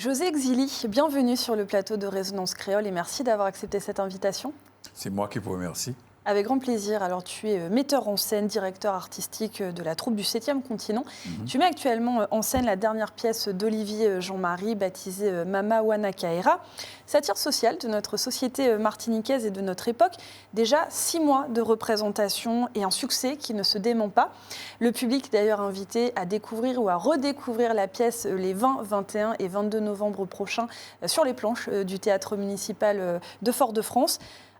José Exili, bienvenue sur le plateau de Résonance Créole et merci d'avoir accepté cette invitation. C'est moi qui vous remercie. Avec grand plaisir. Alors, tu es metteur en scène, directeur artistique de la troupe du 7e continent. Tu mets actuellement en scène la dernière pièce d'Olivier Jean-Marie, baptisée Mama Wana Kaera, satire sociale de notre société martiniquaise et de notre époque. Déjà 6 mois de représentation et un succès qui ne se dément pas. Le public d'ailleurs invité à découvrir ou à redécouvrir la pièce les 20, 21 et 22 novembre prochains sur les planches du théâtre municipal de Fort-de-France.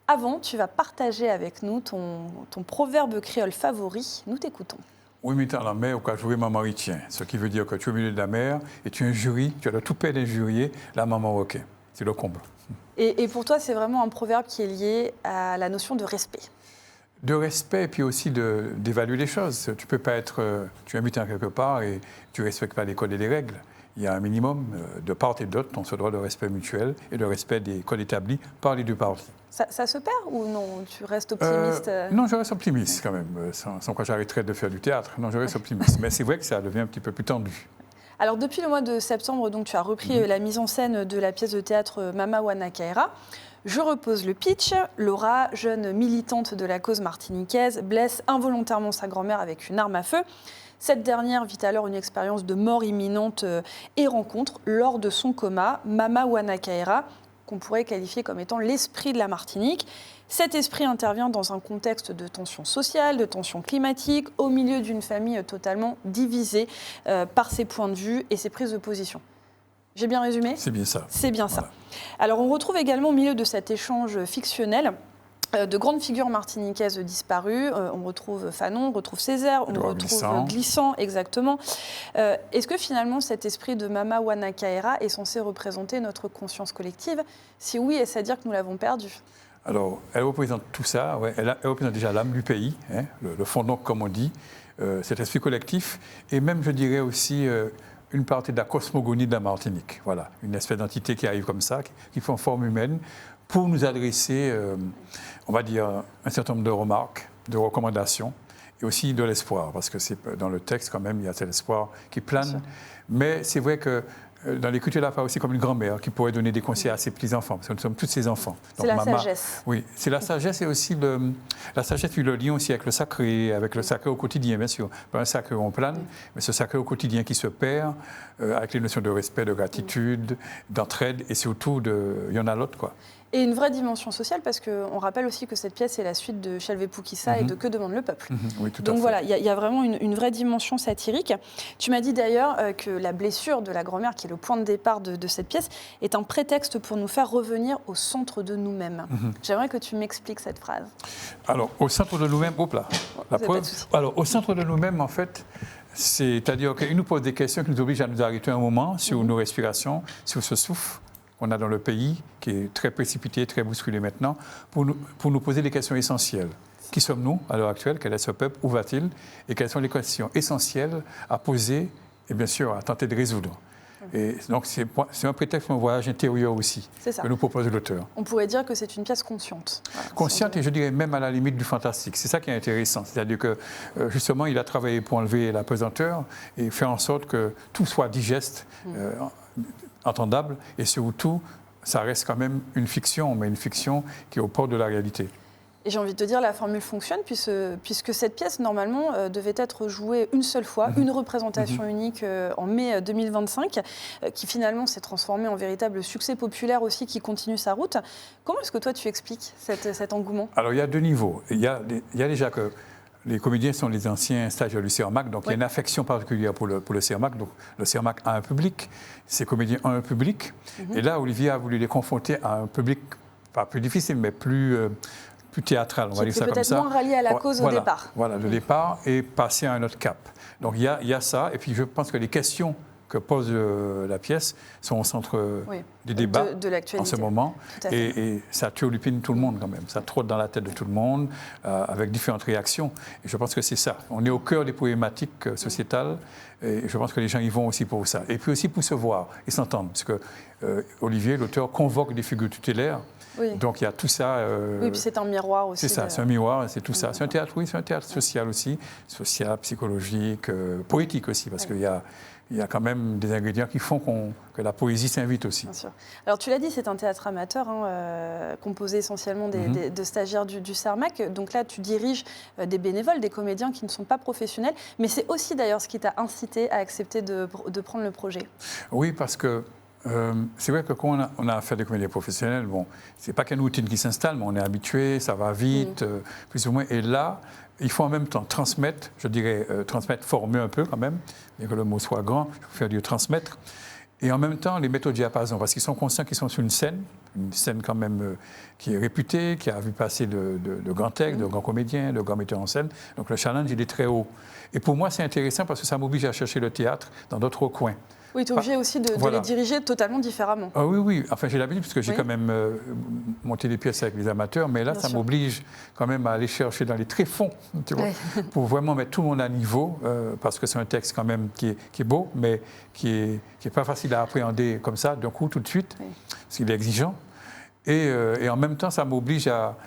Avant, tu vas partager avec nous ton proverbe créole favori. Nous t'écoutons. Oui, mais dans la mer, on a joué maman tient. Ce qui veut dire que tu es au milieu de la mer et tu es un jury, tu as le toupet d'injurier, la maman ok. C'est le comble. Et pour toi, c'est vraiment un proverbe qui est lié à la notion de respect. De respect et puis aussi d'évaluer les choses. Tu peux pas être, tu es invité à quelque part et tu ne respectes pas les codes et les règles. Il y a un minimum de part et d'autre, on se doit de respect mutuel et de respect des codes établis par les deux parties. Ça se perd ou non? Tu restes optimiste? Non, je reste optimiste quand même, sans quoi j'arrêterais de faire du théâtre. Non, je reste optimiste. Mais c'est vrai que ça devient un petit peu plus tendu. Alors, depuis le mois de septembre, donc, tu as repris la mise en scène de la pièce de théâtre Mama Wana Kaera. Je repose le pitch. Laura, jeune militante de la cause martiniquaise, blesse involontairement sa grand-mère avec une arme à feu. Cette dernière vit alors une expérience de mort imminente et rencontre, lors de son coma, Mama Wana Kaera, qu'on pourrait qualifier comme étant l'esprit de la Martinique. Cet esprit intervient dans un contexte de tension sociale, de tension climatique, au milieu d'une famille totalement divisée par ses points de vue et ses prises de position. J'ai bien résumé ? C'est bien ça. C'est bien Voilà. ça. Alors on retrouve également au milieu de cet échange fictionnel de grandes figures martiniquaises disparues. On retrouve Fanon, on retrouve Césaire, on retrouve Glissant, exactement. Est-ce que finalement cet esprit de Mama Wana Kaera est censé représenter notre conscience collective? Si oui, est-ce à dire que nous l'avons perdu? Alors, elle représente tout ça. Ouais. Elle représente déjà l'âme du pays, hein, le fondement, comme on dit, cet esprit collectif, et même, je dirais aussi, une partie de la cosmogonie de la Martinique. Voilà, une espèce d'entité qui arrive comme ça, qui fait en forme humaine, pour nous adresser, on va dire, un certain nombre de remarques, de recommandations, et aussi de l'espoir, parce que dans le texte, quand même, il y a cet espoir qui plane. Mais c'est vrai que dans l'écriture, elle apparaît aussi comme une grand-mère qui pourrait donner des conseils à ses petits-enfants, parce que nous sommes tous ses enfants. C'est la sagesse. Oui, c'est la sagesse et aussi la sagesse et le lien aussi avec le sacré au quotidien, bien sûr. Pas un sacré où on plane, mais ce sacré au quotidien qui se perd avec les notions de respect, de gratitude, d'entraide et surtout il y en a l'autre, quoi. Et une vraie dimension sociale, parce qu'on rappelle aussi que cette pièce est la suite de Chelvé Poukissa et de Que demande le peuple. Oui, tout à fait. Donc voilà, il y a vraiment une vraie dimension satirique. Tu m'as dit d'ailleurs que la blessure de la grand-mère, qui est le point de départ de cette pièce, est un prétexte pour nous faire revenir au centre de nous-mêmes. J'aimerais que tu m'expliques cette phrase. Alors, au centre de nous-mêmes, hop là, la preuve. Alors, au centre de nous-mêmes, en fait, c'est-à-dire qu'il nous pose des questions qui nous obligent à nous arrêter un moment sur nos respirations, sur ce souffle qu'on a dans le pays, qui est très précipité, très bousculé maintenant, pour nous poser des questions essentielles. Qui sommes-nous à l'heure actuelle? Quel est ce peuple? Où va-t-il? Et quelles sont les questions essentielles à poser et bien sûr à tenter de résoudre. Et donc c'est un prétexte pour un voyage intérieur aussi, que nous propose l'auteur. On pourrait dire que c'est une pièce consciente. Voilà, consciente et je dirais même à la limite du fantastique. C'est ça qui est intéressant. C'est-à-dire que justement il a travaillé pour enlever la pesanteur et faire en sorte que tout soit digeste, entendable, et surtout, ça reste quand même une fiction, mais une fiction qui est au port de la réalité. Et j'ai envie de te dire, la formule fonctionne, puisque cette pièce, normalement, devait être jouée une seule fois, une représentation unique en mai 2025, qui finalement s'est transformée en véritable succès populaire aussi, qui continue sa route. Comment est-ce que toi, tu expliques cet engouement? Alors, il y a deux niveaux. Il y a déjà que les comédiens sont les anciens stagiaires du CERMAC, donc il y a une affection particulière pour le CERMAC. Donc le CERMAC a un public, ces comédiens ont un public. Et là, Olivier a voulu les confronter à un public, pas plus difficile, mais plus théâtral, on va dire ça comme ça. Peut-être moins rallié à la cause au départ. Voilà, le départ et passer à un autre cap. Donc il y a ça, et puis je pense que les questions que pose la pièce sont au centre du débat en ce moment. Et ça turlupine tout le monde quand même. Ça trotte dans la tête de tout le monde avec différentes réactions. Et je pense que c'est ça. On est au cœur des problématiques sociétales et je pense que les gens y vont aussi pour ça. Et puis aussi pour se voir et s'entendre. Parce que Olivier, l'auteur, convoque des figures tutélaires Oui. Donc il y a tout ça. Oui, puis c'est un miroir aussi. C'est ça, c'est un miroir, c'est tout ça. C'est un théâtre, oui, c'est un théâtre social aussi, social, psychologique, poétique aussi, parce qu'il y a quand même des ingrédients qui font que la poésie s'invite aussi. Bien sûr. Alors tu l'as dit, c'est un théâtre amateur, composé essentiellement de stagiaires du CERMAC. Donc là, tu diriges des bénévoles, des comédiens qui ne sont pas professionnels. Mais c'est aussi d'ailleurs ce qui t'a incité à accepter de prendre le projet. Oui, parce que c'est vrai que quand on a affaire à des comédiens professionnels, bon, c'est pas qu'une routine qui s'installe, mais on est habitué, ça va vite, plus ou moins. Et là, il faut en même temps transmettre, je dirais transmettre, former un peu quand même, bien que le mot soit grand, il faut faire du transmettre. Et en même temps, les mettre au diapason, parce qu'ils sont conscients qu'ils sont sur une scène quand même qui est réputée, qui a vu passer de grands textes, de grands comédiens, de grands metteurs en scène. Donc le challenge, il est très haut. Et pour moi, c'est intéressant parce que ça m'oblige à chercher le théâtre dans d'autres coins. Oui, tu es obligé aussi de les diriger totalement différemment. Ah oui, oui. Enfin, j'ai l'habitude, parce que j'ai quand même monté des pièces avec les amateurs, mais là, ça m'oblige quand même à aller chercher dans les tréfonds, tu vois, pour vraiment mettre tout le monde à niveau, parce que c'est un texte quand même qui est beau, mais qui est pas facile à appréhender comme ça, d'un coup, tout de suite, parce qu'il est exigeant. Et en même temps, ça m'oblige à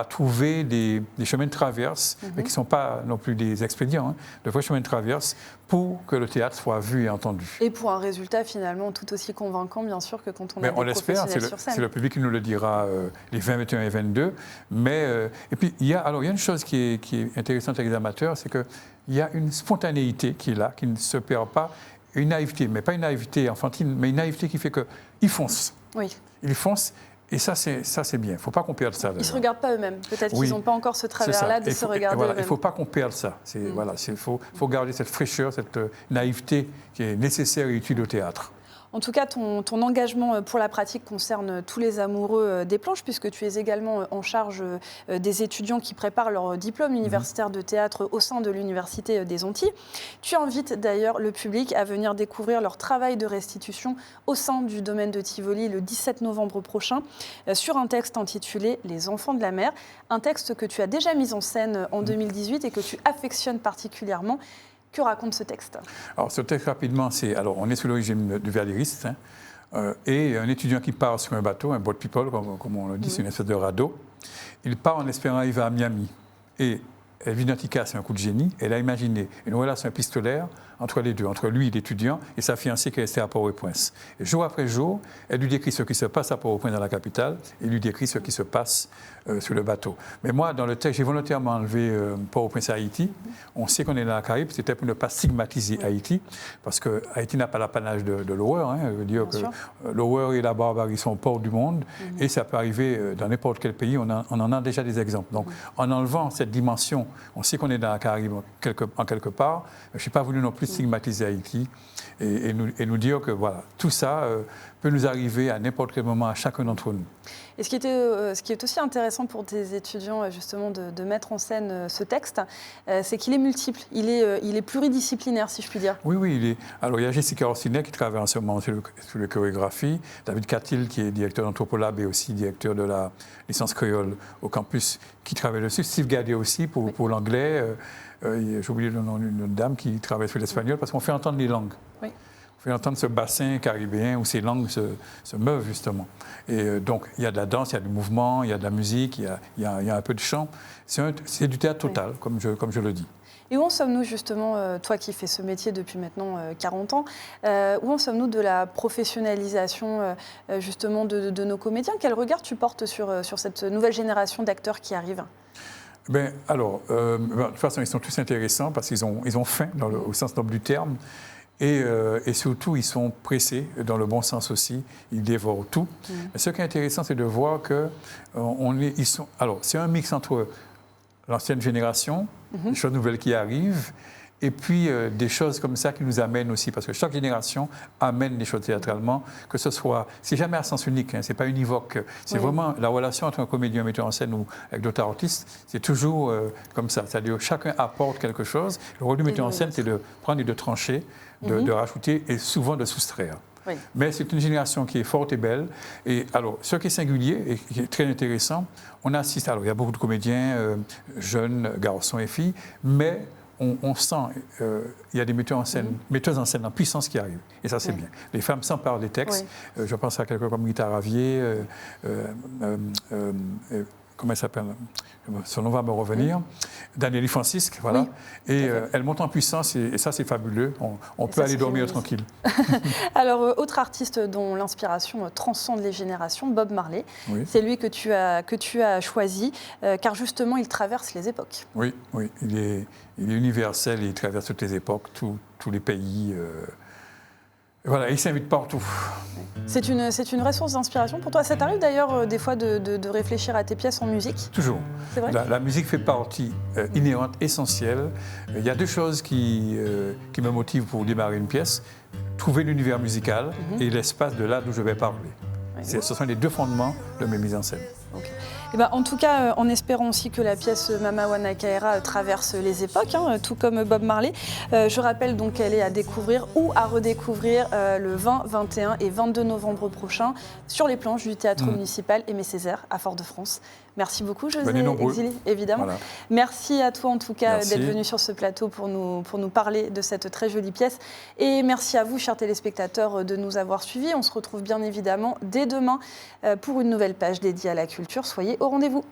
trouver des chemins de traverse, mais qui ne sont pas non plus des expédients, de vrais chemins de traverse pour que le théâtre soit vu et entendu. Et pour un résultat finalement tout aussi convaincant, bien sûr, que quand on a des professionnels sur scène. C'est le public qui nous le dira les 20, 21 et 22. Mais, et puis, il y a une chose qui est intéressante avec les amateurs, c'est qu'il y a une spontanéité qui est là, qui ne se perd pas, une naïveté, mais pas une naïveté enfantine, mais une naïveté qui fait qu'ils foncent. Oui. Ils foncent. Et ça, c'est bien. Il ne faut pas qu'on perde ça. Ils ne se regardent pas eux-mêmes. Peut-être qu'ils n'ont pas encore ce travers-là de se regarder eux-mêmes. Il ne faut pas qu'on perde ça. Il faut garder cette fraîcheur, cette naïveté qui est nécessaire et utile au théâtre. En tout cas, ton engagement pour la pratique concerne tous les amoureux des planches, puisque tu es également en charge des étudiants qui préparent leur diplôme universitaire de théâtre au sein de l'Université des Antilles. Tu invites d'ailleurs le public à venir découvrir leur travail de restitution au sein du domaine de Tivoli le 17 novembre prochain, sur un texte intitulé « Les enfants de la mer », un texte que tu as déjà mis en scène en 2018 et que tu affectionnes particulièrement. Que raconte ce texte? Alors, ce texte, rapidement, on est sous le régime du Verdieriste, et un étudiant qui part sur un bateau, un boat people, comme on le dit, c'est une espèce de radeau. Il part en espérant arriver à Miami. Et Vinatica, c'est un coup de génie. Elle a imaginé une relation épistolaire entre les deux, entre lui, l'étudiant, et sa fiancée qui est restée à Port-au-Prince. Et jour après jour, elle lui décrit ce qui se passe à Port-au-Prince dans la capitale, et lui décrit ce qui se passe sur le bateau. Mais moi, dans le texte, j'ai volontairement enlevé Port-au-Prince à Haïti. On sait qu'on est dans la Caraïbe, c'était pour ne pas stigmatiser Haïti, parce que Haïti n'a pas l'apanage de l'horreur. Je veux dire que l'horreur et la barbarie sont au port du monde, et ça peut arriver dans n'importe quel pays. On en a déjà des exemples. Donc, en enlevant cette dimension, on sait qu'on est dans la Caraïbe en quelque part. Je n'ai pas voulu non plus stigmatiser Haïti et nous dire que voilà, tout ça peut nous arriver à n'importe quel moment à chacun d'entre nous. Et ce qui est aussi intéressant pour tes étudiants, justement, de mettre en scène ce texte, c'est qu'il est multiple, il est pluridisciplinaire, si je puis dire. Oui, alors il y a Jessica Orsinet qui travaille en ce moment sur la chorégraphie, David Catil qui est directeur d'Anthropolab et aussi directeur de la licence créole au campus qui travaille dessus, Steve Gadet aussi pour l'anglais, j'ai oublié le nom d'une dame qui travaille sur l'espagnol parce qu'on fait entendre les langues. Oui. On fait entendre ce bassin caribéen où ces langues se meuvent justement. Et donc il y a de la danse, il y a du mouvement, il y a de la musique, il y a un peu de chant. C'est du théâtre total, comme je le dis. Et où en sommes-nous justement, toi qui fais ce métier depuis maintenant 40 ans, où en sommes-nous de la professionnalisation justement de nos comédiens? Quel regard tu portes sur cette nouvelle génération d'acteurs qui arrivent? De toute façon, ils sont tous intéressants parce qu'ils ont faim au sens noble du terme. Et surtout, ils sont pressés, dans le bon sens aussi, ils dévorent tout. Mais ce qui est intéressant, c'est de voir que c'est un mix entre l'ancienne génération, les choses nouvelles qui arrivent, et puis des choses comme ça qui nous amènent aussi, parce que chaque génération amène des choses théâtralement, que ce soit, c'est jamais à sens unique, c'est pas univoque, c'est vraiment la relation entre un comédien, un metteur en scène ou avec d'autres artistes, c'est toujours comme ça, c'est-à-dire chacun apporte quelque chose. Le rôle du metteur en scène, c'est de prendre et de trancher, de rajouter et souvent de soustraire. Oui. Mais c'est une génération qui est forte et belle. Et alors, ce qui est singulier et qui est très intéressant, on assiste, alors il y a beaucoup de comédiens, jeunes, garçons et filles, mais on sent il y a des metteuses en scène en puissance qui arrivent. Et ça, c'est bien. Les femmes s'emparent des textes. Je pense à quelqu'un comme Rita Ravier, comment elle s'appelle? Son nom va me revenir. Danieli Francisque, voilà. Oui, et elle monte en puissance et ça, c'est fabuleux. On peut aller dormir tranquille. Alors, autre artiste dont l'inspiration transcende les générations, Bob Marley. Oui. C'est lui que tu as choisi, car justement, il traverse les époques. Oui, oui. Il est universel, il traverse toutes les époques, tous les pays. Voilà, il s'invite partout. C'est une ressource d'inspiration pour toi. Ça t'arrive d'ailleurs des fois de réfléchir à tes pièces en musique? Toujours. C'est vrai? La musique fait partie inhérente, essentielle. Il y a deux choses qui me motivent pour démarrer une pièce. Trouver l'univers musical et l'espace de là d'où je vais parler. Ce sont les deux fondements de mes mises en scène. Okay. Et ben, en tout cas, en espérant aussi que la pièce Mama Wanakaera traverse les époques, tout comme Bob Marley. Je rappelle donc qu'elle est à découvrir ou à redécouvrir le 20, 21 et 22 novembre prochain sur les planches du théâtre municipal Aimé Césaire à Fort-de-France. Merci beaucoup, José Exili, évidemment. Voilà. Merci à toi, en tout cas, d'être venu sur ce plateau pour nous parler de cette très jolie pièce. Et merci à vous, chers téléspectateurs, de nous avoir suivis. On se retrouve bien évidemment dès demain pour une nouvelle page dédiée à la culture. Soyez au rendez-vous.